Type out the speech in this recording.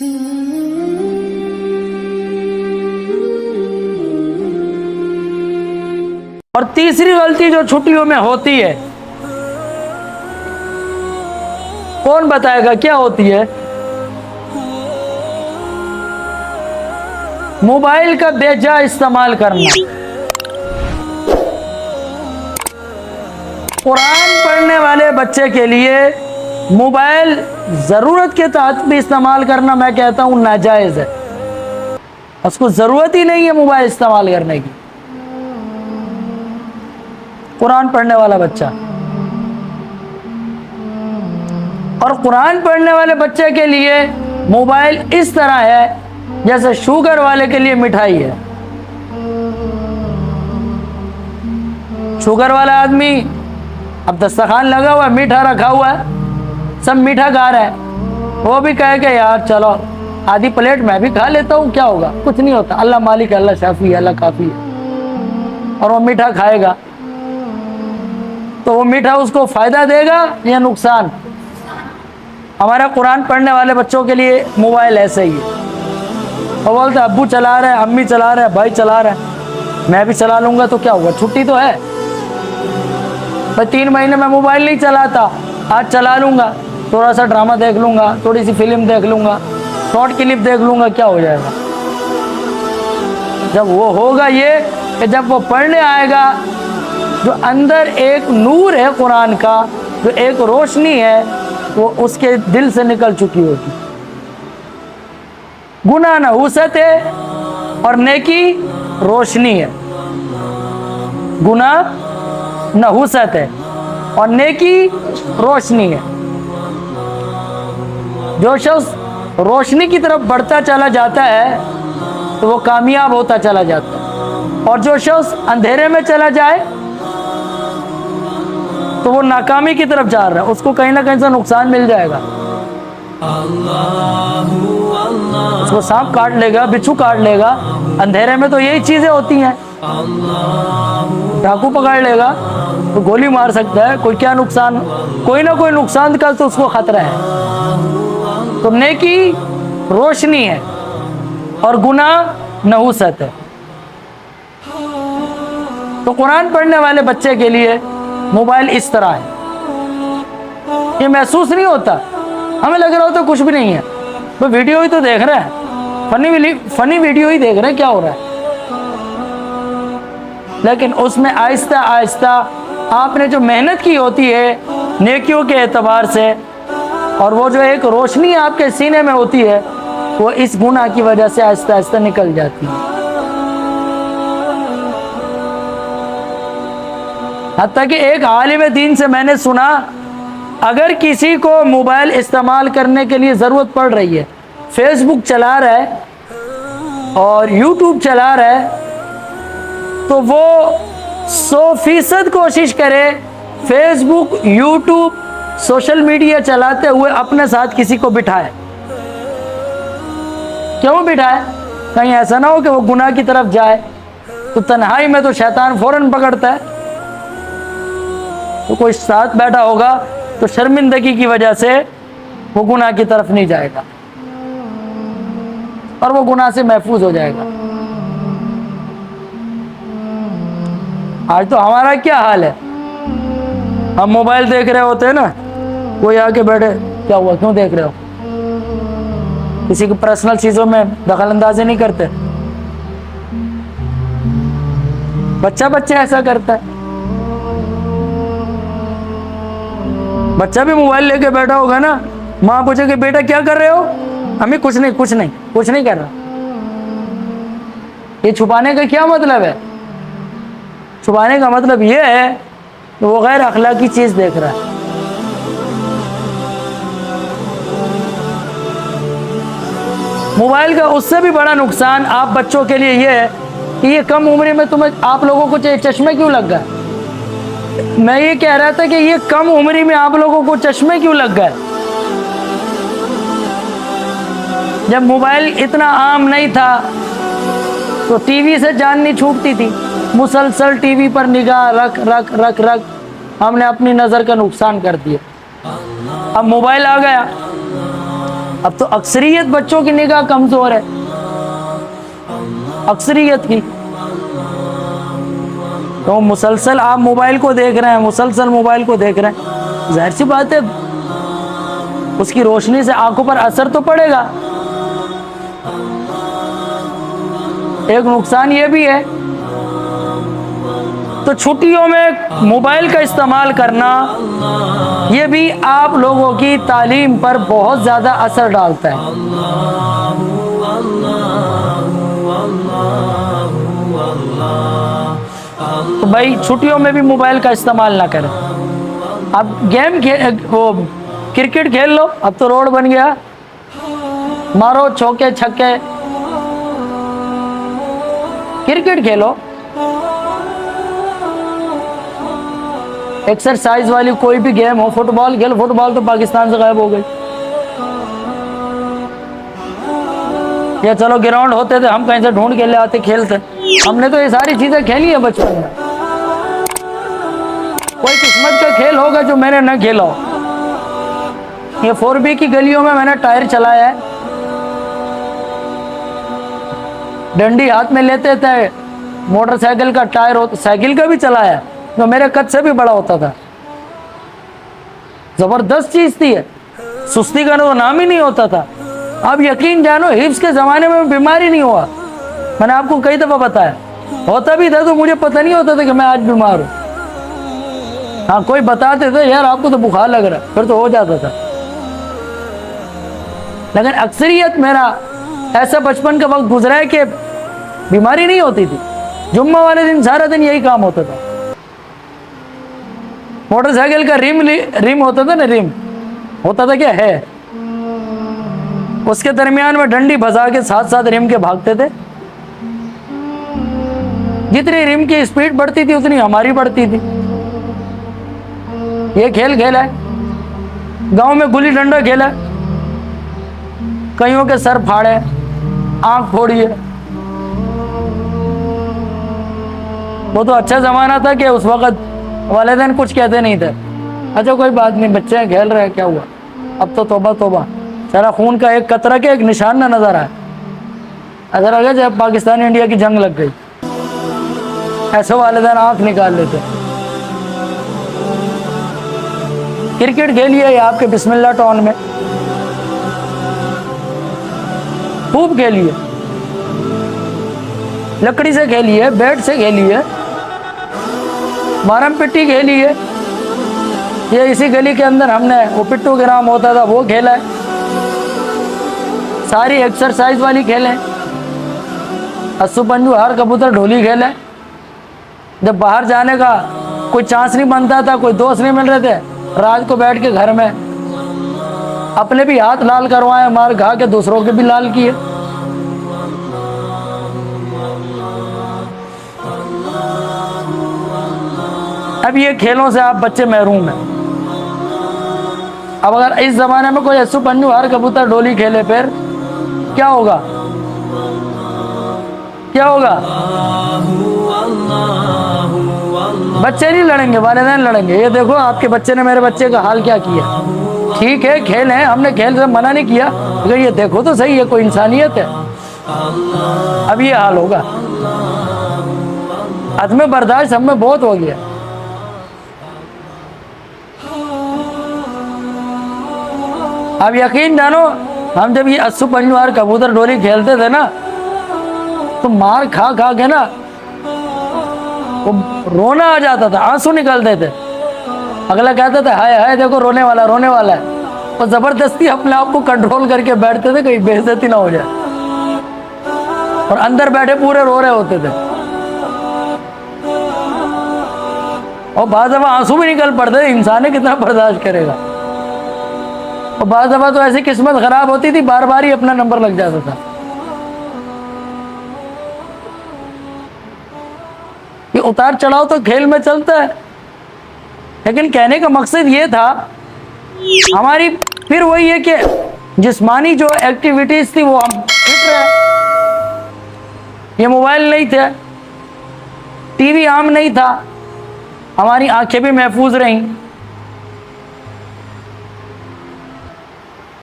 اور تیسری غلطی جو چھٹیوں میں ہوتی ہے، کون بتائے گا کیا ہوتی ہے؟ موبائل کا بے جا استعمال کرنا۔ قرآن پڑھنے والے بچے کے لیے موبائل ضرورت کے تحت بھی استعمال کرنا میں کہتا ہوں ناجائز ہے۔ اس کو ضرورت ہی نہیں ہے موبائل استعمال کرنے کی، قرآن پڑھنے والا بچہ۔ اور قرآن پڑھنے والے بچے کے لیے موبائل اس طرح ہے جیسے شوگر والے کے لیے مٹھائی ہے۔ شوگر والا آدمی اب دسترخوان لگا ہوا ہے، میٹھا رکھا ہوا ہے، سب میٹھا کھا رہا ہے، وہ بھی کہے کہ یار چلو آدھی پلیٹ میں بھی کھا لیتا ہوں، کیا ہوگا؟ کچھ نہیں ہوتا، اللہ مالک ہے، اللہ شافی ہے، اللہ کافی ہے۔ اور وہ میٹھا کھائے گا تو وہ میٹھا اس کو فائدہ دے گا یا نقصان؟ ہمارے قرآن پڑھنے والے بچوں کے لیے موبائل ایسے ہی ہے۔ وہ بولتے ہیں ابو چلا رہے ہیں، امی چلا رہے ہیں، بھائی چلا رہے ہیں، میں بھی چلا لوں گا تو کیا ہوگا؟ چھٹی تو ہے بھائی، 3 مہینے میں موبائل نہیں چلاتا، آج چلا لوں گا، تھوڑا سا ڈرامہ دیکھ لوں گا، تھوڑی سی فلم دیکھ لوں گا، شارٹ کلپ دیکھ لوں گا، کیا ہو جائے گا؟ جب وہ ہوگا یہ کہ جب وہ پڑھنے آئے گا، جو اندر ایک نور ہے قرآن کا، جو ایک روشنی ہے، وہ اس کے دل سے نکل چکی ہوگی۔ گناہ نحوست ہے اور نیکی روشنی ہے۔ گناہ نحوست ہے اور نیکی روشنی ہے۔ جو شخص روشنی کی طرف بڑھتا چلا جاتا ہے تو وہ کامیاب ہوتا چلا جاتا ہے، اور جو شخص اندھیرے میں چلا جائے تو وہ ناکامی کی طرف جا رہا ہے، اس کو کہیں نہ کہیں سے نقصان مل جائے گا۔ اس کو سانپ کاٹ لے گا، بچھو کاٹ لے گا، اندھیرے میں تو یہی چیزیں ہوتی ہیں۔ ڈاکو پکڑ لے گا تو گولی مار سکتا ہے، کوئی کیا نقصان، کوئی نہ کوئی نقصان کا تو اس کو خطرہ ہے۔ تو نیکی روشنی ہے اور گناہ نحوست ہے۔ تو قرآن پڑھنے والے بچے کے لیے موبائل اس طرح ہے، یہ محسوس نہیں ہوتا، ہمیں لگ رہا ہوتا کچھ بھی نہیں ہے، وہ ویڈیو ہی تو دیکھ رہے ہیں، فنی ویڈیو ہی دیکھ رہے ہیں، کیا ہو رہا ہے؟ لیکن اس میں آہستہ آہستہ آپ نے جو محنت کی ہوتی ہے نیکیوں کے اعتبار سے، اور وہ جو ایک روشنی آپ کے سینے میں ہوتی ہے، وہ اس گناہ کی وجہ سے آہستہ آہستہ نکل جاتی ہے۔ حتیٰ کہ ایک عالم دین سے میں نے سنا، اگر کسی کو موبائل استعمال کرنے کے لیے ضرورت پڑ رہی ہے، فیس بک چلا رہا ہے اور یوٹیوب چلا رہا ہے، تو وہ 100% کوشش کرے فیس بک، یوٹیوب، سوشل میڈیا چلاتے ہوئے اپنے ساتھ کسی کو بٹھائے۔ کیوں بٹھائے؟ کہیں ایسا نہ ہو کہ وہ گناہ کی طرف جائے، تو تنہائی میں تو شیطان فوراً پکڑتا ہے، تو کوئی ساتھ بیٹھا ہوگا تو شرمندگی کی وجہ سے وہ گناہ کی طرف نہیں جائے گا اور وہ گناہ سے محفوظ ہو جائے گا۔ آج تو ہمارا کیا حال ہے، ہم موبائل دیکھ رہے ہوتے ہیں نا، کوئی آ کے بیٹھے، کیا ہوا، کیوں دیکھ رہے ہو؟ کسی کی پرسنل چیزوں میں دخل اندازی نہیں کرتے۔ بچہ ایسا کرتا ہے، بچہ بھی موبائل لے کے بیٹھا ہوگا نا، ماں پوچھے کہ بیٹا کیا کر رہے ہو؟ ہمیں کچھ نہیں کر رہا۔ یہ چھپانے کا کیا مطلب ہے؟ چھپانے کا مطلب یہ ہے کہ وہ غیر اخلاقی چیز دیکھ رہا ہے۔ موبائل کا اس سے بھی بڑا نقصان آپ بچوں کے لیے یہ ہے کہ یہ کم عمری میں آپ لوگوں کو چشمے کیوں لگ گئے؟ میں یہ کہہ رہا تھا کہ یہ کم عمری میں آپ لوگوں کو چشمے کیوں لگ گئے؟ جب موبائل اتنا عام نہیں تھا تو ٹی وی سے جان نہیں چھوٹتی تھی، مسلسل ٹی وی پر نگاہ رکھ ہم نے اپنی نظر کا نقصان کر دیا۔ اب موبائل آ گیا اب تو اکثریت بچوں کی نگاہ کمزور ہے، اکثریت کی. تو مسلسل آپ موبائل کو دیکھ رہے ہیں، مسلسل موبائل کو دیکھ رہے ہیں، ظاہر سی بات ہے اس کی روشنی سے آنکھوں پر اثر تو پڑے گا. ایک نقصان یہ بھی ہے، تو چھٹیوں میں موبائل کا استعمال کرنا یہ بھی آپ لوگوں کی تعلیم پر بہت زیادہ اثر ڈالتا ہے. تو بھائی چھٹیوں میں بھی موبائل کا استعمال نہ کریں. اب گیم وہ کرکٹ کھیل لو، اب تو روڈ بن گیا، مارو چوکے چھکے، کرکٹ کھیلو. ایکسرسائز والی کوئی بھی گیم ہو، فٹ بال کھیلو، فٹ بال تو پاکستان سے غائب ہو گئی. یا چلو گراؤنڈ ہوتے تھے ہم کہیں سے ڈھونڈ کے لے آتے کھیلتے. ہم نے تو یہ ساری چیزیں کھیلی ہیں بچپن میں. کوئی قسمت کا کھیل ہوگا جو میں نے نہ کھیلا ہو. یہ 4B کی گلیوں میں نے ٹائر چلایا ہے، ڈنڈی ہاتھ میں لیتے تھے، موٹر سائیکل کا ٹائر سائیکل کا بھی چلایا ہے جو میرے قد سے بھی بڑا ہوتا تھا. زبردست چیز تھی ہے، سستی کا تو نام ہی نہیں ہوتا تھا. اب یقین جانو حفظ کے زمانے میں بیماری نہیں ہوا. میں نے آپ کو کئی دفعہ بتایا، ہوتا بھی تھا تو مجھے پتہ نہیں ہوتا تھا کہ میں آج بیمار ہوں. ہاں کوئی بتاتے تھے یار آپ کو تو بخار لگ رہا ہے، پھر تو ہو جاتا تھا. لیکن اکثریت میرا ایسا بچپن کا وقت گزرا ہے کہ بیماری نہیں ہوتی تھی. جمعہ والے دن سارا دن یہی کام ہوتا تھا. موٹر سائیکل کا ریم ہوتا تھا نا، ریم ہوتا تھا کیا ہے، اس کے درمیان میں ڈنڈی بھسا کے ساتھ ساتھ ریم کے بھاگتے تھے. جتنی ریم کی اسپیڈ بڑھتی تھی اتنی ہماری بڑھتی تھی. یہ کھیل کھیلا ہے. گاؤں میں گلی ڈنڈا کھیلا ہے، کئیوں کے سر پھاڑے، آنکھ پھوڑی ہے. وہ تو اچھا زمانہ تھا کہ اس وقت والدین کچھ کہتے نہیں تھے. اچھا کوئی بات نہیں، بچے ہیں کھیل رہے ہیں، کیا ہوا. اب تو توبہ توبہ، سارا خون کا ایک قطرہ کے ایک نشان نہ نظر آئے. ایسا لگا جب پاکستان انڈیا کی جنگ لگ گئی. ایسے والدین آنکھ نکال لیتے. کرکٹ کھیلیے آپ کے بسم اللہ ٹاؤن میں، خوب کھیلیے، لکڑی سے کھیلیے، بیٹ سے کھیلیے، مارم پٹی کھیلیے. یہ اسی گلی کے اندر ہم نے وہ پٹو گرام ہوتا تھا وہ کھیلا ہے. ساری ایکسرسائز والی کھیلیں، اسو پنجو ہار کبوتر ڈھولی کھیلیں. جب باہر جانے کا کوئی چانس نہیں بنتا تھا، کوئی دوست نہیں مل رہے تھے، رات کو بیٹھ کے گھر میں اپنے بھی ہاتھ لال کروائے، مار کھا کے دوسروں کے بھی لال کیے. اب یہ کھیلوں سے آپ بچے محروم ہیں. اب اگر اس زمانے میں کوئی اسو پنجو ہار کبوتر ڈولی کھیلے پھر کیا ہوگا؟ کیا ہوگا؟ بچے نہیں لڑیں گے، والدین لڑیں گے. یہ دیکھو آپ کے بچے نے میرے بچے کا حال کیا کیا. ٹھیک ہے کھیل ہے، ہم نے کھیل سے منع نہیں کیا، لیکن یہ دیکھو تو صحیح ہے، کوئی انسانیت ہے. اب یہ حال ہوگا. عدم برداشت ہم میں بہت ہو گیا. اب یقین جانو ہم جب یہ اسو پنجوار کبوتر ڈولی کھیلتے تھے نا تو مار کھا کھا کے نا وہ رونا آ جاتا تھا، آنسو نکلتے تھے. اگلا کہتا تھا ہائے ہائے دیکھو رونے والا رونے والا ہے. اور زبردستی اپنے آپ کو کنٹرول کر کے بیٹھتے تھے کہیں بے عزتی نہ ہو جائے، اور اندر بیٹھے پورے رو رہے ہوتے تھے. اور بعض دفعہ آنسو بھی نکل پڑتے تھے. انسان کتنا برداشت کرے گا. اور بعض دفعہ تو ایسی قسمت خراب ہوتی تھی بار بار ہی اپنا نمبر لگ جاتا تھا. یہ اتار چڑھاؤ تو کھیل میں چلتا ہے، لیکن کہنے کا مقصد یہ تھا ہماری پھر وہی ہے کہ جسمانی جو ایکٹیویٹیز تھی وہ ہم فٹ رہے. یہ موبائل نہیں تھے، ٹی وی عام نہیں تھا، ہماری آنکھیں بھی محفوظ رہیں.